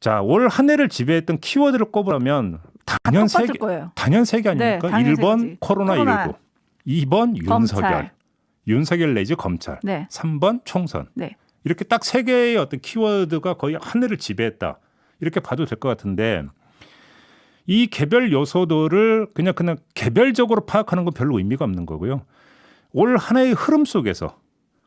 자, 올 한 해를 지배했던 키워드를 꼽으라면 단연 세 개, 거예요. 단연 세 개 아닙니까? 네, 단연 1번 세 개지. 코로나19, 2번 검찰. 윤석열 내지 검찰, 네. 3번 총선. 네. 이렇게 딱 세 개의 어떤 키워드가 거의 한 해를 지배했다. 이렇게 봐도 될 것 같은데 이 개별 요소들을 그냥 개별적으로 파악하는 건 별로 의미가 없는 거고요. 올 한 해의 흐름 속에서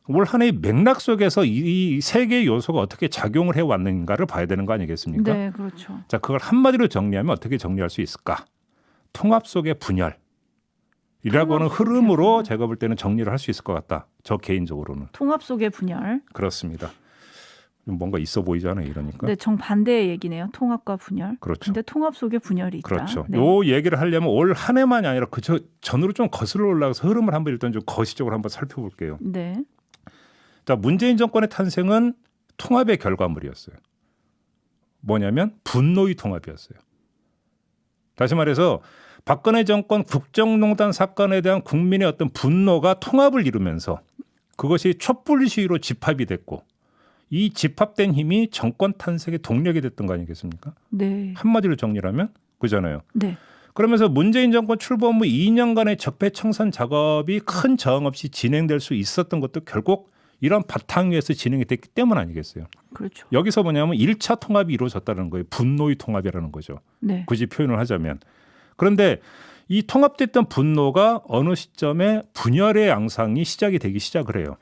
올 한 해의 맥락 속에서 이 세 개의 요소가 어떻게 작용을 해왔는가를 봐야 되는 거 아니겠습니까? 네, 그렇죠. 자, 그걸 한마디로 정리하면 어떻게 정리할 수 있을까? 통합 속의 분열. 이라고 하는 흐름으로 제가 볼 때는 정리를 할 수 있을 것 같다. 저 개인적으로는. 통합 속의 분열. 그렇습니다. 뭔가 있어 보이잖아요. 이러니까. 네, 정반대의 얘기네요. 통합과 분열. 그렇죠. 근데 통합 속에 분열이 있다. 그렇죠. 네. 요 얘기를 하려면 올 한 해만이 아니라 그 전으로 좀 거슬러 올라가서 흐름을 한번 일단 좀 거시적으로 한번 살펴볼게요. 네. 자, 문재인 정권의 탄생은 통합의 결과물이었어요. 뭐냐면 분노의 통합이었어요. 다시 말해서 박근혜 정권 국정농단 사건에 대한 국민의 어떤 분노가 통합을 이루면서 그것이 촛불 시위로 집합이 됐고 이 집합된 힘이 정권 탄생의 동력이 됐던 거 아니겠습니까? 네. 한마디로 정리하면 그잖아요. 네. 그러면서 문재인 정권 출범 후 2년간의 적폐청산 작업이 큰 저항 없이 진행될 수 있었던 것도 결국 이런 바탕 위에서 진행이 됐기 때문 아니겠어요. 그렇죠. 여기서 뭐냐면 1차 통합이 이루어졌다는 거예요. 분노의 통합이라는 거죠. 네. 굳이 표현을 하자면. 그런데 이 통합됐던 분노가 어느 시점에 분열의 양상이 시작이 되기 시작을 해요.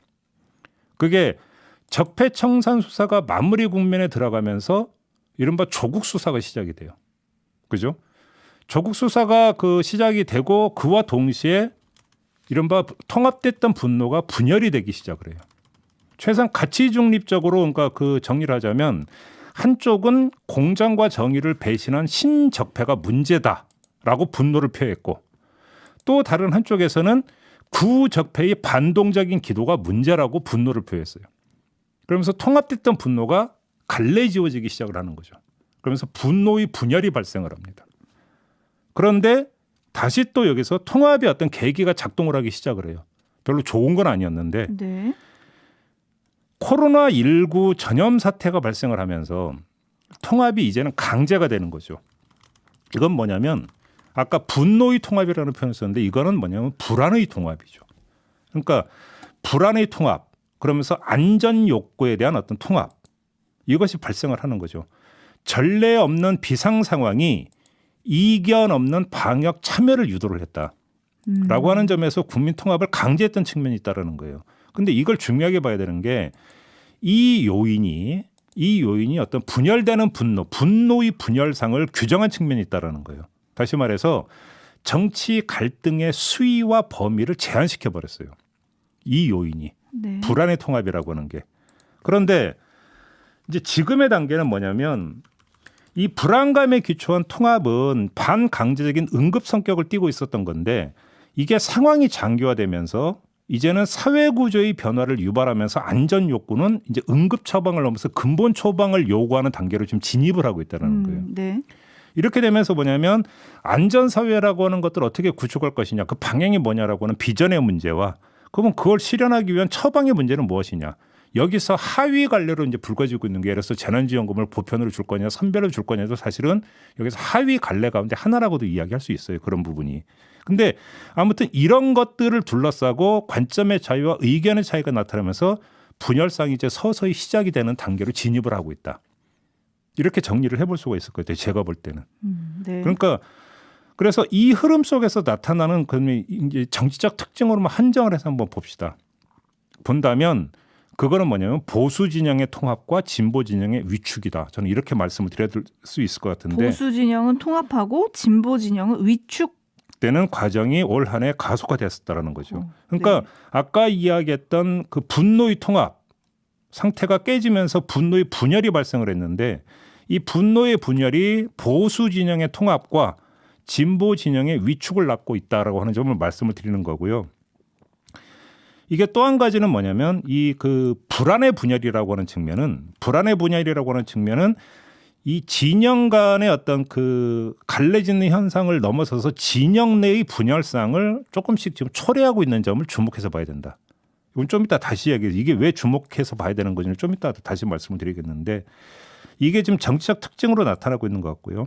그게 적폐청산 수사가 마무리 국면에 들어가면서 이른바 조국 수사가 시작이 돼요. 그죠? 조국 수사가 그 시작이 되고 그와 동시에 이른바 통합됐던 분노가 분열이 되기 시작을 해요. 최소한 가치 중립적으로 그러니까 그 정리를 하자면 한쪽은 공정과 정의를 배신한 신적폐가 문제다라고 분노를 표했고 또 다른 한쪽에서는 구적폐의 반동적인 기도가 문제라고 분노를 표했어요. 그러면서 통합됐던 분노가 갈라지워지기 시작을 하는 거죠. 그러면서 분노의 분열이 발생을 합니다. 그런데 다시 또 여기서 통합의 어떤 계기가 작동을 하기 시작을 해요. 별로 좋은 건 아니었는데 네. 코로나19 전염 사태가 발생을 하면서 통합이 이제는 강제가 되는 거죠. 이건 뭐냐면 아까 분노의 통합이라는 표현을 썼는데 이거는 뭐냐면 불안의 통합이죠. 그러니까 불안의 통합 그러면서 안전 욕구에 대한 어떤 통합 이것이 발생을 하는 거죠. 전례 없는 비상 상황이 이견 없는 방역 참여를 유도를 했다라고 하는 점에서 국민 통합을 강제했던 측면이 있다는 거예요. 근데 이걸 중요하게 봐야 되는 게 이 요인이 어떤 분열되는 분노의 분열상을 규정한 측면이 있다는 거예요. 다시 말해서 정치 갈등의 수위와 범위를 제한시켜 버렸어요. 이 요인이 네. 불안의 통합이라고 하는 게. 그런데 이제 지금의 단계는 뭐냐면 이 불안감에 기초한 통합은 반강제적인 응급 성격을 띠고 있었던 건데 이게 상황이 장기화되면서 이제는 사회 구조의 변화를 유발하면서 안전 욕구는 이제 응급 처방을 넘어서 근본 처방을 요구하는 단계로 지금 진입을 하고 있다는 거예요. 네. 이렇게 되면서 뭐냐면 안전 사회라고 하는 것들을 어떻게 구축할 것이냐, 그 방향이 뭐냐라고 하는 비전의 문제와 그러면 그걸 실현하기 위한 처방의 문제는 무엇이냐. 여기서 하위 갈래로 이제 불거지고 있는 게 예를 들어서 재난지원금을 보편으로 줄 거냐, 선별로 줄 거냐도 사실은 여기서 하위 갈래 가운데 하나라고도 이야기할 수 있어요. 그런 부분이. 근데 아무튼 이런 것들을 둘러싸고 관점의 차이와 의견의 차이가 나타나면서 분열상이 이제 서서히 시작이 되는 단계로 진입을 하고 있다. 이렇게 정리를 해볼 수가 있을 것 같아요. 제가 볼 때는. 네. 그러니까 그래서 이 흐름 속에서 나타나는 그 이제 정치적 특징으로만 한정을 해서 한번 봅시다. 본다면 그거는 뭐냐면 보수 진영의 통합과 진보 진영의 위축이다. 저는 이렇게 말씀을 드릴 수 있을 것 같은데 보수 진영은 통합하고 진보 진영은 위축 되는 과정이 올 한 해 가속화됐었다라는 거죠. 그러니까 네. 아까 이야기했던 그 분노의 통합 상태가 깨지면서 분노의 분열이 발생을 했는데 이 분노의 분열이 보수 진영의 통합과 진보 진영의 위축을 낳고 있다라고 하는 점을 말씀을 드리는 거고요. 이게 또 한 가지는 뭐냐면 이 그 불안의 분열이라고 하는 측면은 이 진영 간의 어떤 그 갈라지는 현상을 넘어서서 진영 내의 분열상을 조금씩 지금 초래하고 있는 점을 주목해서 봐야 된다. 이건 좀 이따 다시 이야기해요. 이게 왜 주목해서 봐야 되는 건지는 좀 이따 다시 말씀을 드리겠는데 이게 지금 정치적 특징으로 나타나고 있는 것 같고요.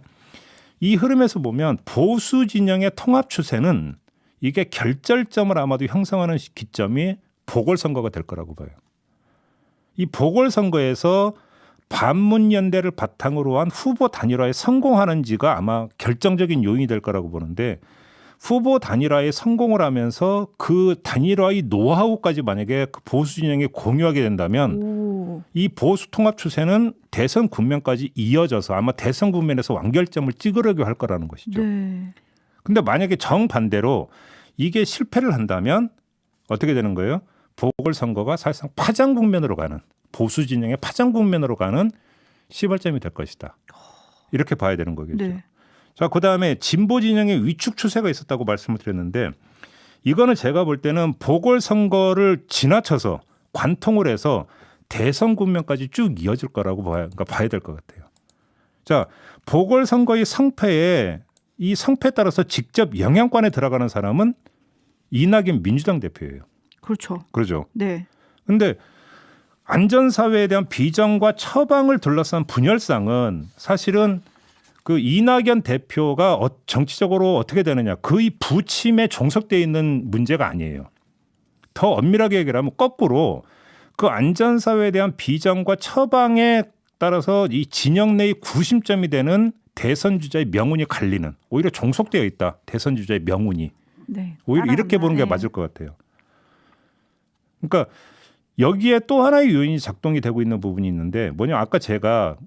이 흐름에서 보면 보수 진영의 통합 추세는 이게 결절점을 아마도 형성하는 기점이 보궐선거가 될 거라고 봐요. 이 보궐선거에서 반문연대를 바탕으로 한 후보 단일화에 성공하는지가 아마 결정적인 요인이 될 거라고 보는데 후보 단일화에 성공을 하면서 그 단일화의 노하우까지 만약에 그 보수 진영에 공유하게 된다면 오. 이 보수 통합 추세는 대선 국면까지 이어져서 아마 대선 국면에서 완결점을 찍으려고 할 거라는 것이죠. 네. 근데 만약에 정반대로 이게 실패를 한다면 어떻게 되는 거예요? 보궐선거가 사실상 파장 국면으로 가는 보수 진영의 파장 국면으로 가는 시발점이 될 것이다. 이렇게 봐야 되는 거겠죠. 네. 자, 그다음에 진보 진영의 위축 추세가 있었다고 말씀을 드렸는데 이거는 제가 볼 때는 보궐선거를 지나쳐서 관통을 해서 대선 국면까지 쭉 이어질 거라고 봐야 될 것 같아요. 자, 보궐선거의 성패에 이 성패에 따라서 직접 영향권에 들어가는 사람은 이낙연 민주당 대표예요. 그렇죠. 그러죠. 네. 근데 안전사회에 대한 비전과 처방을 둘러싼 분열상은 사실은 그 이낙연 대표가 정치적으로 어떻게 되느냐 그의 부침에 종속되어 있는 문제가 아니에요. 더 엄밀하게 얘기를 하면 거꾸로 그 안전사회에 대한 비전과 처방에 따라서 이 진영 내의 구심점이 되는 대선 주자의 명운이 갈리는 오히려 종속되어 있다. 대선 주자의 명운이. 네. 오히려 이렇게 보는 게 네. 맞을 것 같아요. 그러니까 여기에 또 하나의 요인이 작동이 되고 있는 부분이 있는데 뭐냐 아까 제가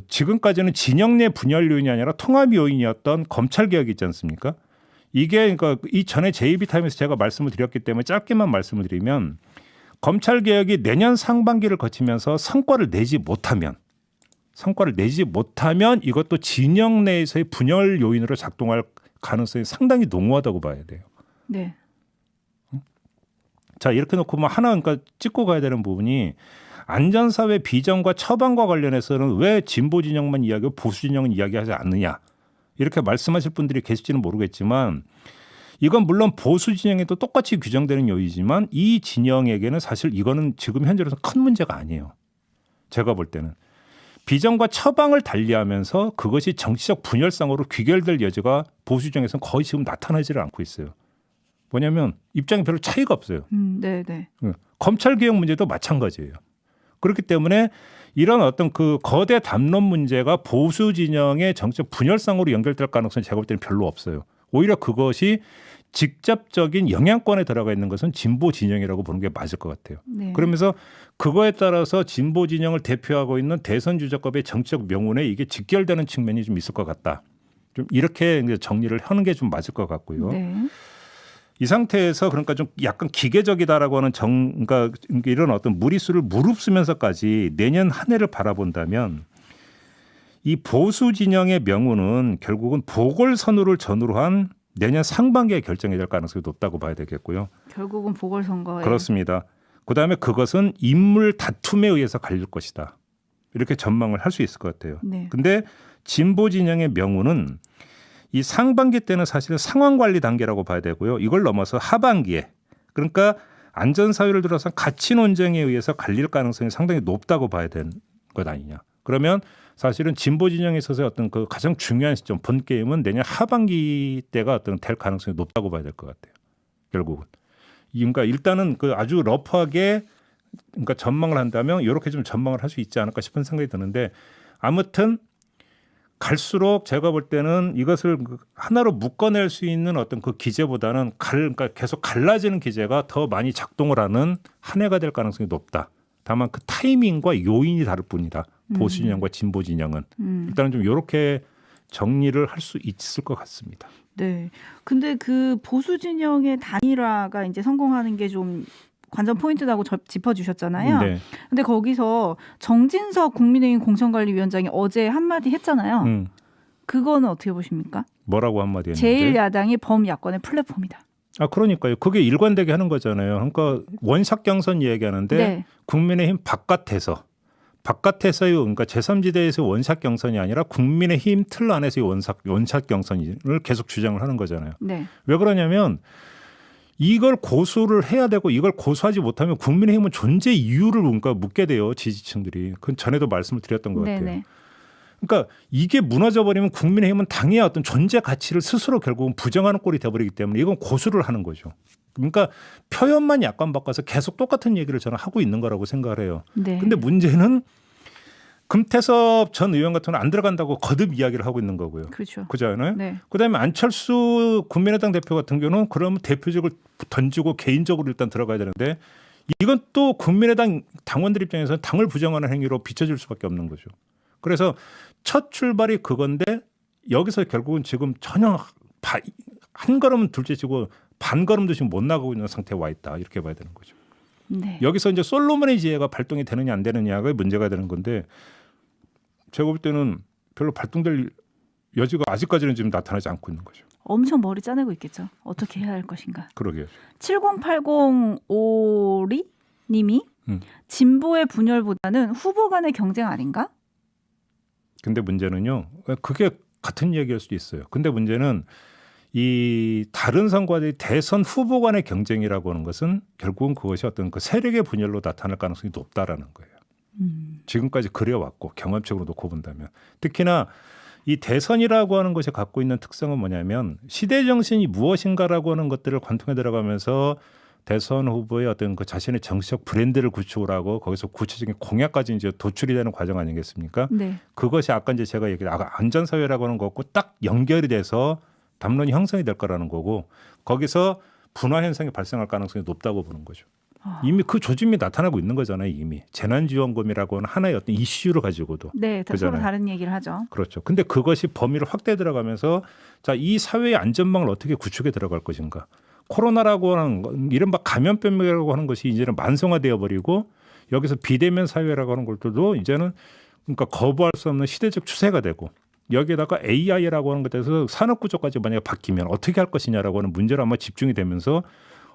지금까지는 진영 내 분열 요인이 아니라 통합 요인이었던 검찰 개혁이 있지 않습니까? 이게 그러니까 이 전에 JB 타임에서 제가 말씀을 드렸기 때문에 짧게만 말씀을 드리면 검찰 개혁이 내년 상반기를 거치면서 성과를 내지 못하면 이것도 진영 내에서의 분열 요인으로 작동할 가능성이 상당히 농후하다고 봐야 돼요. 네. 자, 이렇게 놓고 뭐 하나 그러니까 짚고 가야 되는 부분이 안전사회 비전과 처방과 관련해서는 왜 진보 진영만 이야기하고 보수 진영은 이야기하지 않느냐 이렇게 말씀하실 분들이 계실지는 모르겠지만 이건 물론 보수 진영에도 똑같이 규정되는 요인이지만 이 진영에게는 사실 이거는 지금 현재로서 큰 문제가 아니에요. 제가 볼 때는 비전과 처방을 달리하면서 그것이 정치적 분열상으로 귀결될 여지가 보수 진영에서는 거의 지금 나타나지를 않고 있어요. 뭐냐면 입장이 별로 차이가 없어요. 네, 네. 검찰 개혁 문제도 마찬가지예요. 그렇기 때문에 이런 어떤 그 거대 담론 문제가 보수 진영의 정치적 분열상으로 연결될 가능성이 제가 볼 때는 별로 없어요. 오히려 그것이 직접적인 영향권에 들어가 있는 것은 진보 진영이라고 보는 게 맞을 것 같아요. 네. 그러면서 그거에 따라서 진보 진영을 대표하고 있는 대선 주자급의 정치적 명운에 이게 직결되는 측면이 좀 있을 것 같다. 좀 이렇게 이제 정리를 하는 게 좀 맞을 것 같고요. 네. 이 상태에서 그러니까 좀 약간 기계적이다라고 하는 그러니까 이런 어떤 무리수를 무릅쓰면서까지 내년 한 해를 바라본다면 이 보수 진영의 명운은 결국은 보궐선거를 전후로 한 내년 상반기에 결정이 될 가능성이 높다고 봐야 되겠고요. 결국은 보궐선거에. 그렇습니다. 그다음에 그것은 인물 다툼에 의해서 갈릴 것이다. 이렇게 전망을 할 수 있을 것 같아요. 네. 근데 진보 진영의 명운은 이 상반기 때는 사실은 상황 관리 단계라고 봐야 되고요. 이걸 넘어서 하반기에 그러니까 안전사회를 둘러싼 가치 논쟁에 의해서 갈릴 가능성이 상당히 높다고 봐야 되는 것 아니냐. 그러면 사실은 진보 진영에 있어서 어떤 그 가장 중요한 시점 본 게임은 내년 하반기 때가 어떤 될 가능성이 높다고 봐야 될 것 같아요. 결국은. 그러니까 일단은 그 아주 러프하게 그러니까 전망을 한다면 이렇게 좀 전망을 할 수 있지 않을까 싶은 생각이 드는데 아무튼 갈수록 제가 볼 때는 이것을 하나로 묶어낼 수 있는 어떤 그 기제보다는 그러니까 계속 갈라지는 기제가 더 많이 작동을 하는 한 해가 될 가능성이 높다. 다만 그 타이밍과 요인이 다를 뿐이다. 보수 진영과 진보 진영은. 일단은 좀 이렇게 정리를 할 수 있을 것 같습니다. 네. 근데 그 보수 진영의 단일화가 이제 성공하는 게 좀 관전 포인트라고 짚어주셨잖아요. 네. 근데 거기서 정진석 국민의힘 공천관리위원장이 어제 한마디 했잖아요. 그거는 어떻게 보십니까? 뭐라고 한마디 했는데? 제1야당이 범야권의 플랫폼이다. 아 그러니까요. 그게 일관되게 하는 거잖아요. 그러니까 원샷 경선 이야기하는데 네. 국민의힘 바깥에서의 그러니까 제3지대에서의 원샷 경선이 아니라 국민의힘 틀 안에서의 원샷 경선을 계속 주장을 하는 거잖아요. 네. 왜 그러냐면 이걸 고수를 해야 되고 이걸 고수하지 못하면 국민의힘은 존재 이유를 그러니까 묻게 돼요. 지지층들이. 그건 전에도 말씀을 드렸던 것 같아요. 네네. 그러니까 이게 무너져 버리면 국민의힘은 당의 어떤 존재 가치를 스스로 결국은 부정하는 꼴이 돼버리기 때문에 이건 고수를 하는 거죠. 그러니까 표현만 약간 바꿔서 계속 똑같은 얘기를 저는 하고 있는 거라고 생각을 해요. 네. 근데 문제는 금태섭 전 의원 같은 경우는 안 들어간다고 거듭 이야기를 하고 있는 거고요. 그렇죠. 그잖아요. 네. 그다음에 안철수 국민의당 대표 같은 경우는 그러면 대표직을 던지고 개인적으로 일단 들어가야 되는데 이건 또 국민의당 당원들 입장에서는 당을 부정하는 행위로 비춰질 수밖에 없는 거죠. 그래서 첫 출발이 그건데 여기서 결국은 지금 전혀 한 걸음은 둘째치고 반 걸음도 지금 못 나가고 있는 상태에 와 있다 이렇게 봐야 되는 거죠. 네. 여기서 이제 솔로몬의 지혜가 발동이 되느냐 안 되느냐가 문제가 되는 건데 제가 볼 때는 별로 발동될 여지가 아직까지는 지금 나타나지 않고 있는 거죠. 엄청 머리 짜내고 있겠죠. 어떻게 해야 할 것인가. 그러게요. 7080오리 님이 진보의 분열보다는 후보 간의 경쟁 아닌가? 근데 문제는요. 그게 같은 얘기일 수도 있어요. 근데 문제는 이 다른 선거와의 대선 후보 간의 경쟁이라고 하는 것은 결국은 그것이 어떤 그 세력의 분열로 나타날 가능성이 높다라는 거예요. 지금까지 그래왔고 경험적으로 놓고 본다면 특히나 이 대선이라고 하는 것이 갖고 있는 특성은 뭐냐면 시대 정신이 무엇인가라고 하는 것들을 관통해 들어가면서 대선 후보의 어떤 그 자신의 정치적 브랜드를 구축을 하고 거기서 구체적인 공약까지 이제 도출이 되는 과정 아니겠습니까? 네. 그것이 아까 이제 제가 얘기한 안전사회라고 하는 것과 딱 연결이 돼서 담론이 형성이 될 거라는 거고 거기서 분화 현상이 발생할 가능성이 높다고 보는 거죠. 이미 그 조짐이 나타나고 있는 거잖아요. 이미 재난지원금이라고 하는 하나의 어떤 이슈를 가지고도. 네, 서로 그잖아요. 다른 얘기를 하죠. 그렇죠. 근데 그것이 범위를 확대해 들어가면서 자, 이 사회의 안전망을 어떻게 구축해 들어갈 것인가. 코로나라고 하는 이른바 감염병이라고 하는 것이 이제는 만성화되어 버리고 여기서 비대면 사회라고 하는 것들도 이제는 그러니까 거부할 수 없는 시대적 추세가 되고 여기에다가 AI라고 하는 것에서 산업 구조까지 만약에 바뀌면 어떻게 할 것이냐라고 하는 문제로 아마 집중이 되면서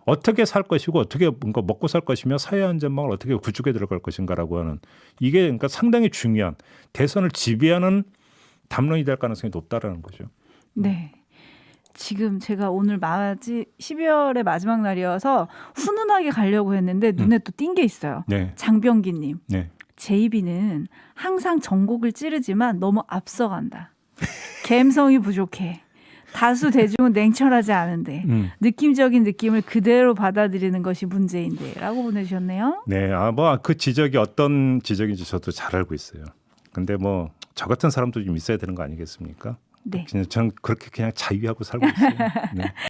어떻게 살 것이고 어떻게 뭔가 먹고 살 것이며 사회 안전망을 어떻게 구축해 들어갈 것인가라고 하는 이게 그러니까 상당히 중요한 대선을 지배하는 담론이 될 가능성이 높다라는 거죠. 네. 지금 제가 오늘 12월의 마지막 날이어서 훈훈하게 가려고 했는데 눈에 또 띈 게 있어요. 네. 장병기님. 네. 제이비는 항상 전곡을 찌르지만 너무 앞서간다. 감성이 부족해. 다수 대중은 냉철하지 않은데 느낌적인 느낌을 그대로 받아들이는 것이 문제인데 라고 보내주셨네요. 네. 뭐 그 지적이 어떤 지적인지 저도 잘 알고 있어요. 근데 뭐 저 같은 사람도 좀 있어야 되는 거 아니겠습니까? 네. 저는 그렇게 그냥 자유하고 살고 있어요. 네.